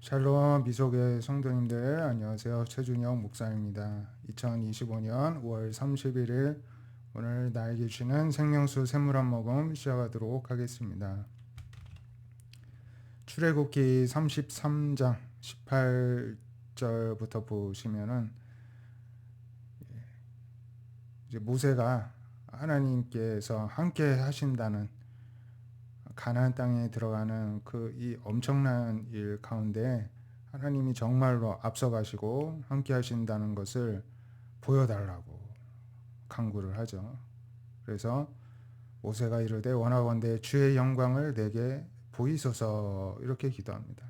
샬롬 미속의 성도님들 안녕하세요. 최준영 목사입니다. 2025년 5월 31일 오늘 나에게 주는 생명수 샘물 한 모금 시작하도록 하겠습니다. 출애굽기 33장 18절부터 보시면은 이제 모세가 하나님께서 함께 하신다는 가나안 땅에 들어가는 그 이 엄청난 일 가운데 하나님이 정말로 앞서가시고 함께 하신다는 것을 보여달라고 간구를 하죠. 그래서 모세가 이르되 원하건대 주의 영광을 내게 보이소서 이렇게 기도합니다.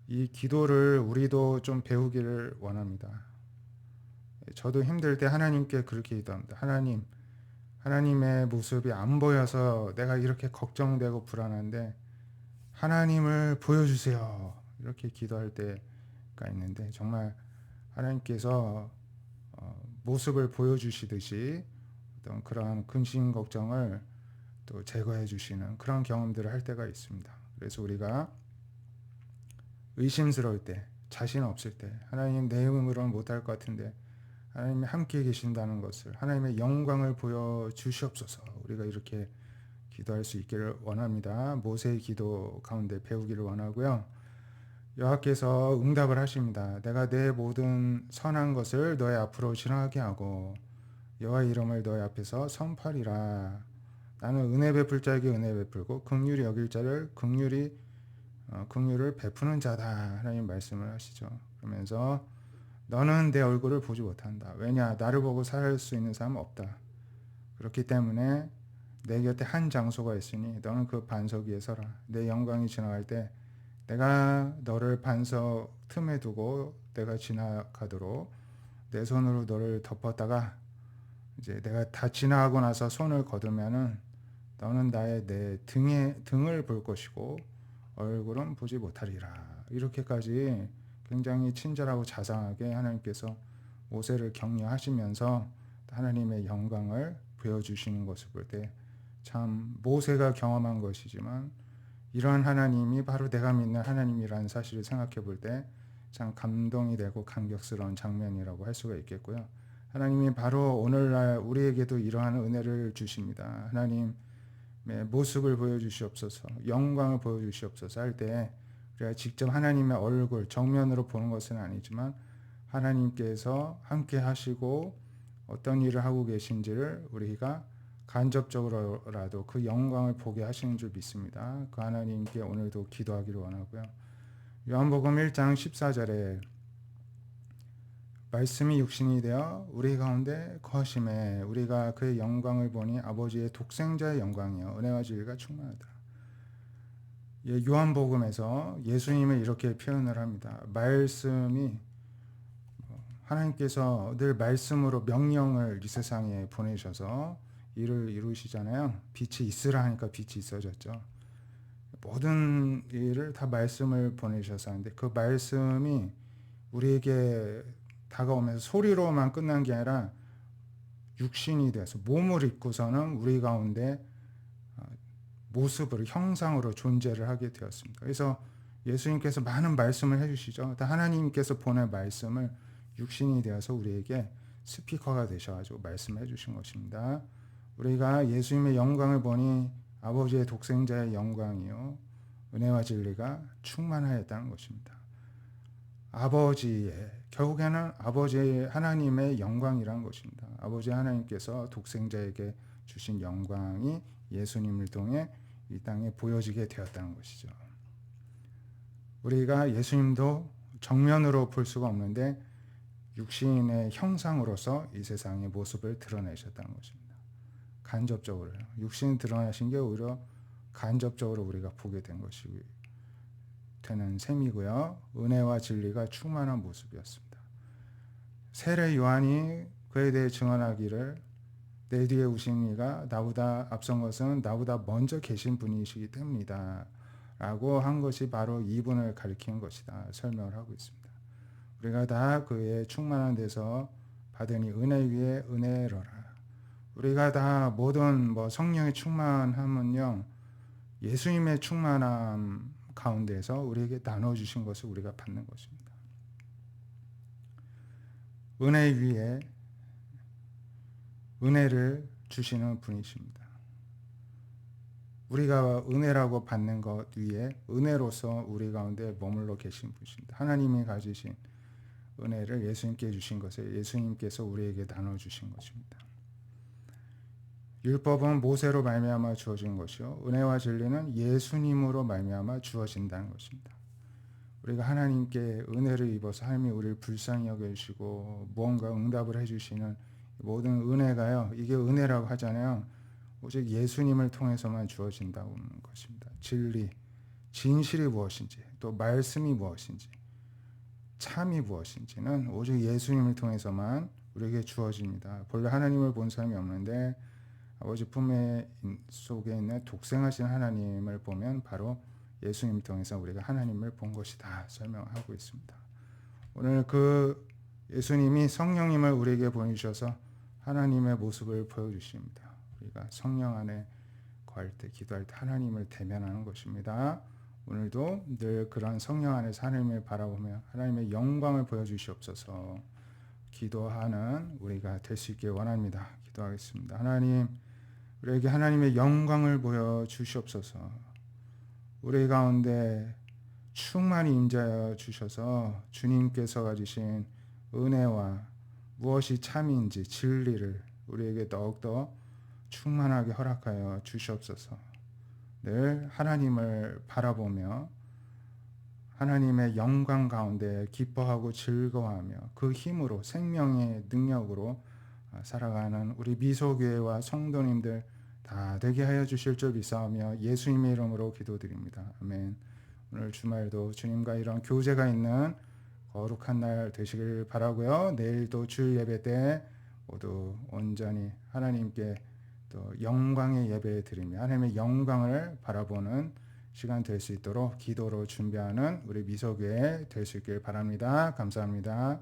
이 기도를 우리도 좀 배우기를 원합니다. 저도 힘들 때 하나님께 그렇게 기도합니다. 하나님의 모습이 안 보여서 내가 이렇게 걱정되고 불안한데 하나님을 보여주세요. 이렇게 기도할 때가 있는데 정말 하나님께서 모습을 보여주시듯이 어떤 그러한 근심 걱정을 또 제거해 주시는 그런 경험들을 할 때가 있습니다. 그래서 우리가 의심스러울 때, 자신 없을 때, 하나님 내 힘으로는 못할 것 같은데 하나님이 함께 계신다는 것을, 하나님의 영광을 보여주시옵소서. 우리가 이렇게 기도할 수 있기를 원합니다. 모세의 기도 가운데 배우기를 원하고요. 여호와께서 응답을 하십니다. 내가 내 모든 선한 것을 너의 앞으로 지나가게 하고 여호와의 이름을 너의 앞에서 선포하리라. 나는 은혜 베풀 자에게 은혜 베풀고 긍휼히 여길 자를 긍휼을 베푸는 자다. 하나님 말씀을 하시죠. 그러면서 너는 내 얼굴을 보지 못한다. 왜냐? 나를 보고 살 수 있는 사람은 없다. 그렇기 때문에 내 곁에 한 장소가 있으니 너는 그 반석 위에 서라. 내 영광이 지나갈 때 내가 너를 반석 틈에 두고 내가 지나가도록 내 손으로 너를 덮었다가 이제 내가 다 지나가고 나서 손을 거두면은 너는 내 등을 볼 것이고 얼굴은 보지 못하리라. 이렇게까지 굉장히 친절하고 자상하게 하나님께서 모세를 격려하시면서 하나님의 영광을 보여주시는 것을 볼 때 참 모세가 경험한 것이지만 이러한 하나님이 바로 내가 믿는 하나님이라는 사실을 생각해 볼 때 참 감동이 되고 감격스러운 장면이라고 할 수가 있겠고요. 하나님이 바로 오늘날 우리에게도 이러한 은혜를 주십니다. 하나님의 모습을 보여주시옵소서, 영광을 보여주시옵소서 할 때 우리가 직접 하나님의 얼굴 정면으로 보는 것은 아니지만 하나님께서 함께 하시고 어떤 일을 하고 계신지를 우리가 간접적으로라도 그 영광을 보게 하시는 줄 믿습니다. 그 하나님께 오늘도 기도하기를 원하고요. 요한복음 1장 14절에 말씀이 육신이 되어 우리 가운데 거하심에 우리가 그의 영광을 보니 아버지의 독생자의 영광이요 은혜와 진리가 충만하다. 요한복음에서 예수님을 이렇게 표현을 합니다. 말씀이 하나님께서 늘 말씀으로 명령을 이 세상에 보내셔서 일을 이루시잖아요. 빛이 있으라 하니까 빛이 있어졌죠. 모든 일을 다 말씀을 보내셔서 하는데 그 말씀이 우리에게 다가오면서 소리로만 끝난 게 아니라 육신이 돼서 몸을 입고서는 우리 가운데 모습으로 형상으로 존재를 하게 되었습니다. 그래서 예수님께서 많은 말씀을 해주시죠. 하나님께서 보낸 말씀을 육신이 되어서 우리에게 스피커가 되셔가지고 말씀해 주신 것입니다. 우리가 예수님의 영광을 보니 아버지의 독생자의 영광이요 은혜와 진리가 충만하였다는 것입니다. 결국에는 아버지 하나님의 영광이란 것입니다. 아버지 하나님께서 독생자에게 주신 영광이 예수님을 통해 이 땅에 보여지게 되었다는 것이죠. 우리가 예수님도 정면으로 볼 수가 없는데 육신의 형상으로서 이 세상의 모습을 드러내셨다는 것입니다. 간접적으로요. 육신이 드러나신 게 오히려 간접적으로 우리가 보게 된 것이 되는 셈이고요. 은혜와 진리가 충만한 모습이었습니다. 세례 요한이 그에 대해 증언하기를 내 뒤에 오신 이가 나보다 앞선 것은 나보다 먼저 계신 분이시기 때문이다 라고 한 것이 바로 이분을 가리키는 것이다 설명을 하고 있습니다. 우리가 다 그의 충만한 데서 받으니 은혜 위에 은혜로라. 우리가 다 모든 성령의 충만함은요 예수님의 충만함 가운데에서 우리에게 나눠주신 것을 우리가 받는 것입니다. 은혜 위에 은혜를 주시는 분이십니다. 우리가 은혜라고 받는 것 위에 은혜로서 우리 가운데 머물러 계신 분이십니다. 하나님이 가지신 은혜를 예수님께 주신 것을 예수님께서 우리에게 나눠주신 것입니다. 율법은 모세로 말미암아 주어진 것이요 은혜와 진리는 예수님으로 말미암아 주어진다는 것입니다. 우리가 하나님께 은혜를 입어서 하나님이 우리를 불쌍히 여겨주시고 무언가 응답을 해주시는 모든 은혜가요, 이게 은혜라고 하잖아요. 오직 예수님을 통해서만 주어진다고 하는 것입니다. 진리, 진실이 무엇인지, 또 말씀이 무엇인지, 참이 무엇인지는 오직 예수님을 통해서만 우리에게 주어집니다. 본래 하나님을 본 사람이 없는데 아버지 품에 속에 있는 독생하신 하나님을 보면 바로 예수님을 통해서 우리가 하나님을 본 것이다 설명하고 있습니다. 오늘 그 예수님이 성령님을 우리에게 보내주셔서 하나님의 모습을 보여주십니다. 우리가 성령 안에 거할 때, 기도할 때 하나님을 대면하는 것입니다. 오늘도 늘 그러한 성령 안에서 하나님을 바라보며 하나님의 영광을 보여주시옵소서. 기도하는 우리가 될 수 있길 원합니다. 기도하겠습니다. 하나님, 우리에게 하나님의 영광을 보여주시옵소서. 우리 가운데 충만히 임재하여 주셔서 주님께서 가지신 은혜와 무엇이 참인지 진리를 우리에게 더욱더 충만하게 허락하여 주시옵소서. 늘 하나님을 바라보며 하나님의 영광 가운데 기뻐하고 즐거워하며 그 힘으로 생명의 능력으로 살아가는 우리 미소교회와 성도님들 다 되게 하여 주실 줄 믿사오며 예수님의 이름으로 기도드립니다. 아멘. 오늘 주말도 주님과 이런 교제가 있는 거룩한 날 되시길 바라고요. 내일도 주일 예배 때 모두 온전히 하나님께 또 영광의 예배 드리며 하나님의 영광을 바라보는 시간 될 수 있도록 기도로 준비하는 우리 미소교회 될 수 있길 바랍니다. 감사합니다.